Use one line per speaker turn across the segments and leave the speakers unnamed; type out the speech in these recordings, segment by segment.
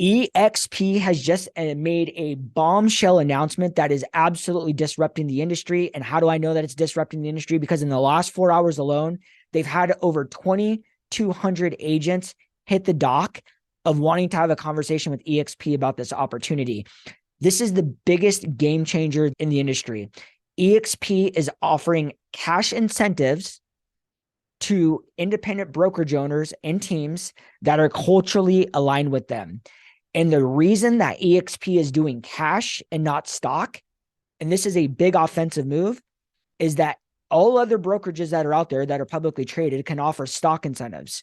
EXP has just made a bombshell announcement that is absolutely disrupting the industry. And how do I know that it's disrupting the industry? Because in the last 4 hours alone, they've had over 2,200 agents hit the dock of wanting to have a conversation with EXP about this opportunity. This is the biggest game changer in the industry. EXP is offering cash incentives to independent brokerage owners and teams that are culturally aligned with them. And the reason that EXP is doing cash and not stock, and this is a big offensive move, is that all other brokerages that are out there that are publicly traded can offer stock incentives.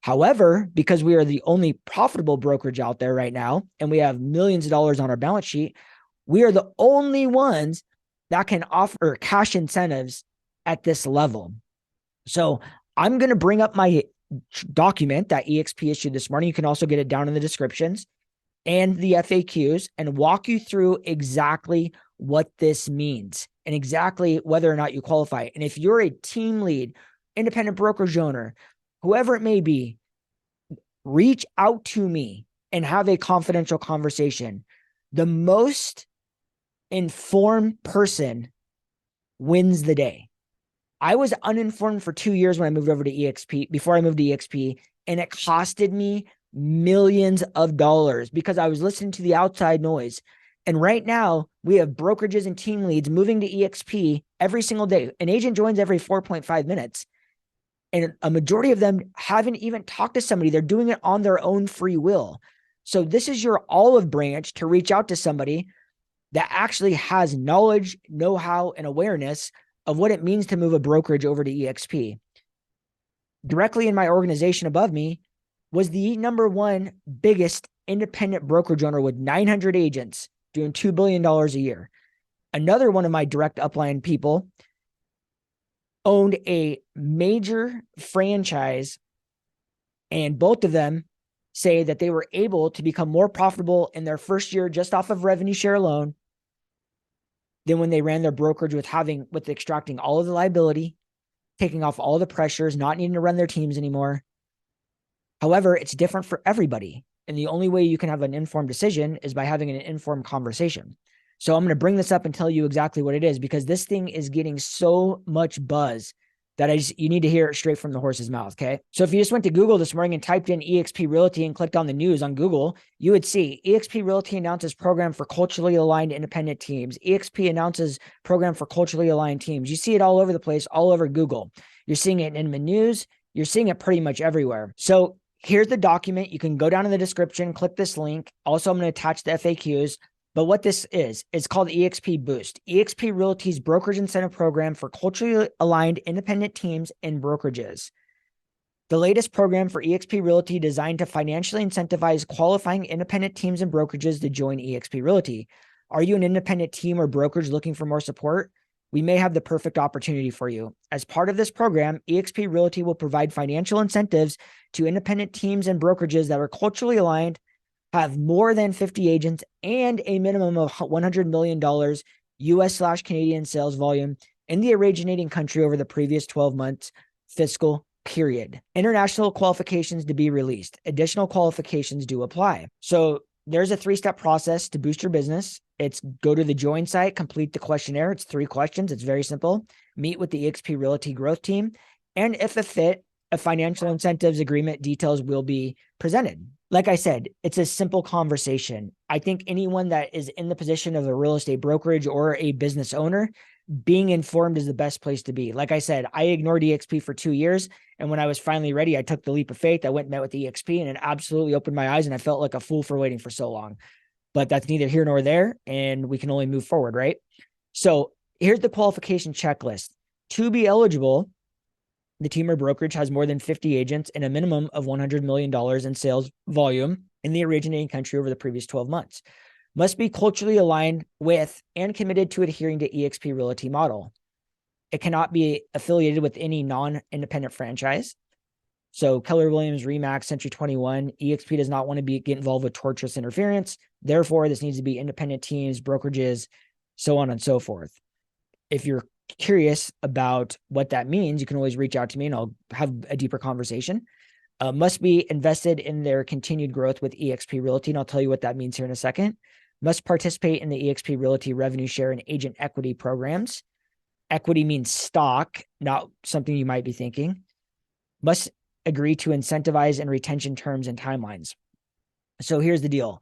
However, because we are the only profitable brokerage out there right now, and we have millions of dollars on our balance sheet, we are the only ones that can offer cash incentives at this level. So I'm going to bring up my document that EXP issued this morning. You can also get it down in the descriptions and the FAQs and walk you through exactly what this means and exactly whether or not you qualify. And if you're a team lead, independent brokerage owner, whoever it may be, reach out to me and have a confidential conversation. The most informed person wins the day. I was uninformed for 2 years when I moved over to EXP, before I moved to EXP, and it costed me millions of dollars because I was listening to the outside noise. And right now, we have brokerages and team leads moving to EXP every single day. An agent joins every 4.5 minutes. And a majority of them haven't even talked to somebody. They're doing it on their own free will. So this is your olive branch to reach out to somebody that actually has knowledge, know-how, and awareness of what it means to move a brokerage over to EXP. Directly in my organization above me was the number one biggest independent brokerage owner with 900 agents doing $2 billion a year. Another one of my direct upline people owned a major franchise, and both of them say that they were able to become more profitable in their first year just off of revenue share alone than when they ran their brokerage with extracting all of the liability, taking off all the pressures, not needing to run their teams anymore. However, it's different for everybody. And the only way you can have an informed decision is by having an informed conversation. So I'm going to bring this up and tell you exactly what it is, because this thing is getting so much buzz that you need to hear it straight from the horse's mouth. Okay. So if you just went to Google this morning and typed in eXp Realty and clicked on the news on Google, you would see eXp Realty announces program for culturally aligned independent teams. eXp announces program for culturally aligned teams. You see it all over the place, all over Google. You're seeing it in the news. You're seeing it pretty much everywhere. So here's the document. You can go down in the description, click this link. Also, I'm going to attach the FAQs. But what this is, it's called eXp Boost. eXp Realty's brokerage incentive program for culturally aligned independent teams and brokerages. The latest program for eXp Realty designed to financially incentivize qualifying independent teams and brokerages to join eXp Realty. Are you an independent team or brokerage looking for more support? We may have the perfect opportunity for you. As part of this program, eXp Realty will provide financial incentives to independent teams and brokerages that are culturally aligned, have more than 50 agents, and a minimum of $100 million US/Canadian sales volume in the originating country over the previous 12 months fiscal period. International qualifications to be released. Additional qualifications do apply. So there's a 3-step process to boost your business. It's go to the join site, complete the questionnaire. It's 3 questions. It's very simple. Meet with the eXp Realty growth team. And if a fit, a financial incentives agreement details will be presented. Like I said, it's a simple conversation. I think anyone that is in the position of a real estate brokerage or a business owner, being informed is the best place to be. Like I said, I ignored EXP for 2 years. And when I was finally ready, I took the leap of faith. I went and met with EXP, and it absolutely opened my eyes. And I felt like a fool for waiting for so long. But that's neither here nor there. And we can only move forward, right? So here's the qualification checklist. To be eligible, the team or brokerage has more than 50 agents and a minimum of $100 million in sales volume in the originating country over the previous 12 months. Must be culturally aligned with and committed to adhering to eXp Realty model. It cannot be affiliated with any non-independent franchise. So Keller Williams, Remax, Century 21, eXp does not want to get involved with tortious interference. Therefore, this needs to be independent teams, brokerages, so on and so forth. If you're curious about what that means, you can always reach out to me and I'll have a deeper conversation. Must be invested in their continued growth with eXp Realty. And I'll tell you what that means here in a second. Must participate in the eXp Realty revenue share and agent equity programs. Equity means stock, not something you might be thinking. Must agree to incentivize and retention terms and timelines. So here's the deal.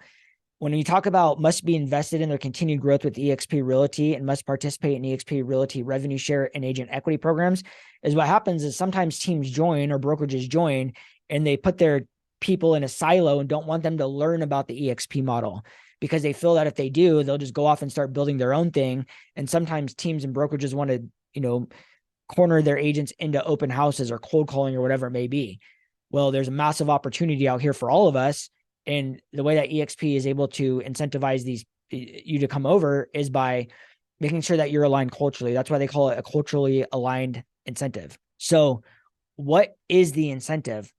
When you talk about must be invested in their continued growth with eXp Realty and must participate in eXp Realty revenue share and agent equity programs, is what happens is sometimes teams join or brokerages join and they put their people in a silo and don't want them to learn about the eXp model because they feel that if they do, they'll just go off and start building their own thing. And sometimes teams and brokerages want to, corner their agents into open houses or cold calling or whatever it may be. Well, there's a massive opportunity out here for all of us. And the way that eXp is able to incentivize you to come over is by making sure that you're aligned culturally. That's why they call it a culturally aligned incentive. So what is the incentive?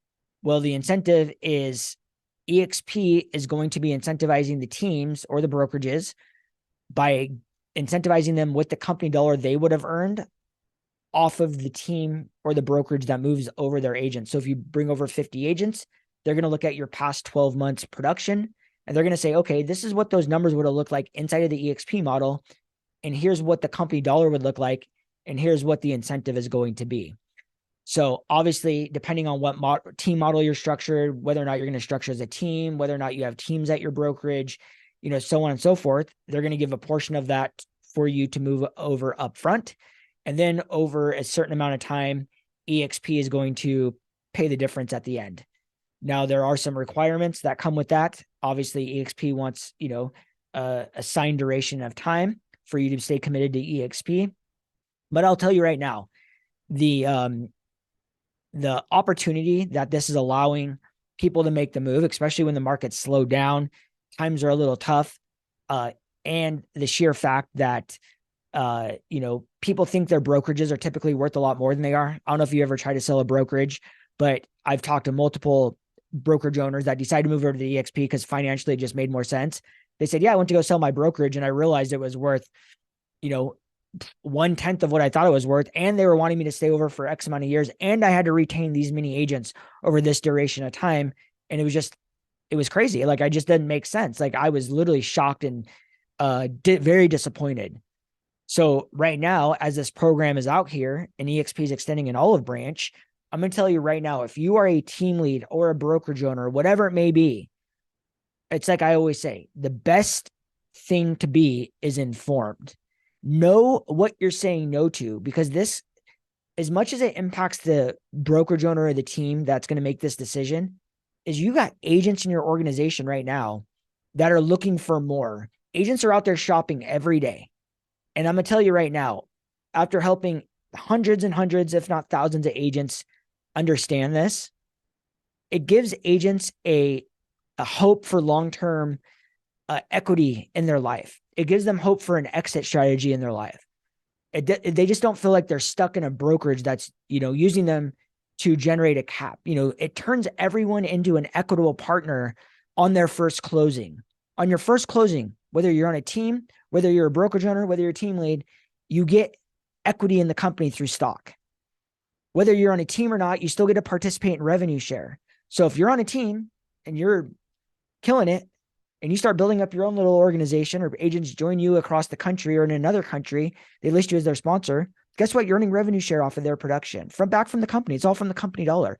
Well, the incentive is eXp is going to be incentivizing the teams or the brokerages by incentivizing them with the company dollar they would have earned off of the team or the brokerage that moves over their agents. So if you bring over 50 agents, they're going to look at your past 12 months production and they're going to say, okay, this is what those numbers would have looked like inside of the eXp model. And here's what the company dollar would look like. And here's what the incentive is going to be. So obviously, depending on what team model you're structured, whether or not you're going to structure as a team, whether or not you have teams at your brokerage, so on and so forth, they're going to give a portion of that for you to move over upfront. And then over a certain amount of time, eXp is going to pay the difference at the end. Now, there are some requirements that come with that. Obviously, eXp wants, a assigned duration of time for you to stay committed to eXp. But I'll tell you right now, the opportunity that this is allowing people to make the move, especially when the market's slowed down, times are a little tough, and the sheer fact that people think their brokerages are typically worth a lot more than they are. I don't know if you ever try to sell a brokerage, but I've talked to multiple brokerage owners that decided to move over to the eXp because financially it just made more sense. They said, yeah, I went to go sell my brokerage and I realized it was worth, 1/10 of what I thought it was worth. And they were wanting me to stay over for X amount of years. And I had to retain these many agents over this duration of time. And it was crazy. Like, I just didn't make sense. Like, I was literally shocked and very disappointed. So right now, as this program is out here and eXp is extending an olive branch, I'm going to tell you right now, if you are a team lead or a brokerage owner, whatever it may be, it's like I always say, the best thing to be is informed. Know what you're saying no to, because this, as much as it impacts the brokerage owner or the team that's going to make this decision, is you got agents in your organization right now that are looking for more. Agents are out there shopping every day. And I'm going to tell you right now, after helping hundreds and hundreds, if not thousands of agents understand this, it gives agents a hope for long-term equity in their life. It gives them hope for an exit strategy in their life. They just don't feel like they're stuck in a brokerage that's, using them to generate a cap. It turns everyone into an equitable partner on their first closing. On your first closing, whether you're on a team, whether you're a brokerage owner, whether you're a team lead, you get equity in the company through stock. Whether you're on a team or not, you still get to participate in revenue share. So if you're on a team and you're killing it and you start building up your own little organization, or agents join you across the country or in another country, they list you as their sponsor. Guess what? You're earning revenue share off of their production back from the company. It's all from the company dollar.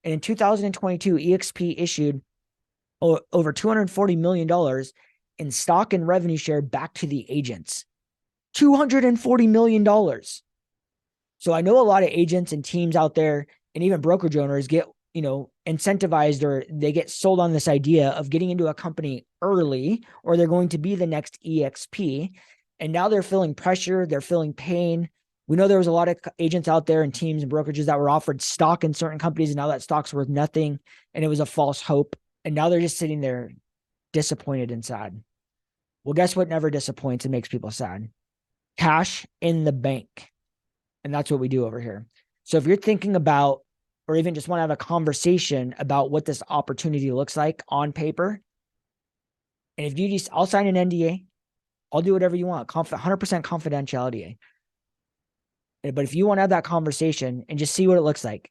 And in 2022, eXp issued over $240 million in stock and revenue share back to the agents. $240 million. So I know a lot of agents and teams out there and even brokerage owners get, incentivized, or they get sold on this idea of getting into a company early, or they're going to be the next eXp. And now they're feeling pressure. They're feeling pain. We know there was a lot of agents out there and teams and brokerages that were offered stock in certain companies, and now that stock's worth nothing. And it was a false hope. And now they're just sitting there disappointed and sad. Well, guess what never disappoints and makes people sad? Cash in the bank. And that's what we do over here. So if you're thinking about, or even just want to have a conversation about what this opportunity looks like on paper, and if you just, I'll sign an NDA, I'll do whatever you want, 100% confidentiality. But if you want to have that conversation and just see what it looks like,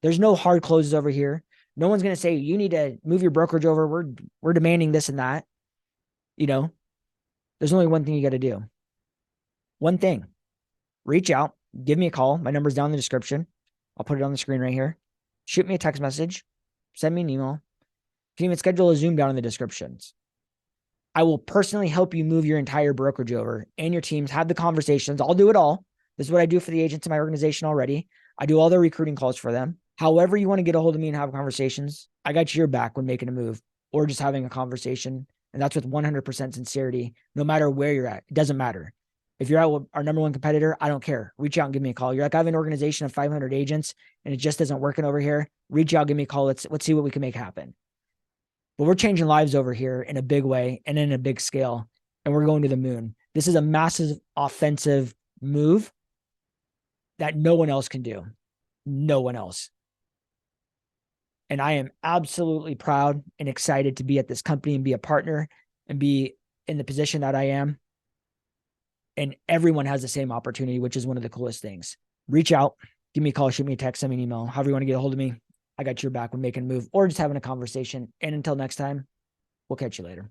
there's no hard closes over here. No one's going to say, you need to move your brokerage over. We're demanding this and that. There's only one thing you got to do. One thing. Reach out, give me a call. My number's down in the description. I'll put it on the screen right here. Shoot me a text message, send me an email. You can even schedule a Zoom down in the descriptions. I will personally help you move your entire brokerage over and your teams, have the conversations. I'll do it all. This is what I do for the agents in my organization already. I do all their recruiting calls for them. However you want to get a hold of me and have conversations, I got your back when making a move or just having a conversation. And that's with 100% sincerity, no matter where you're at. It doesn't matter. If you're at our number one competitor, I don't care. Reach out and give me a call. You're like, I have an organization of 500 agents and it just isn't working over here. Reach out, give me a call. Let's see what we can make happen. But we're changing lives over here in a big way and in a big scale. And we're going to the moon. This is a massive offensive move that no one else can do. No one else. And I am absolutely proud and excited to be at this company and be a partner and be in the position that I am. And everyone has the same opportunity, which is one of the coolest things. Reach out, give me a call, shoot me a text, send me an email. However you want to get a hold of me, I got your back when making a move or just having a conversation. And until next time, we'll catch you later.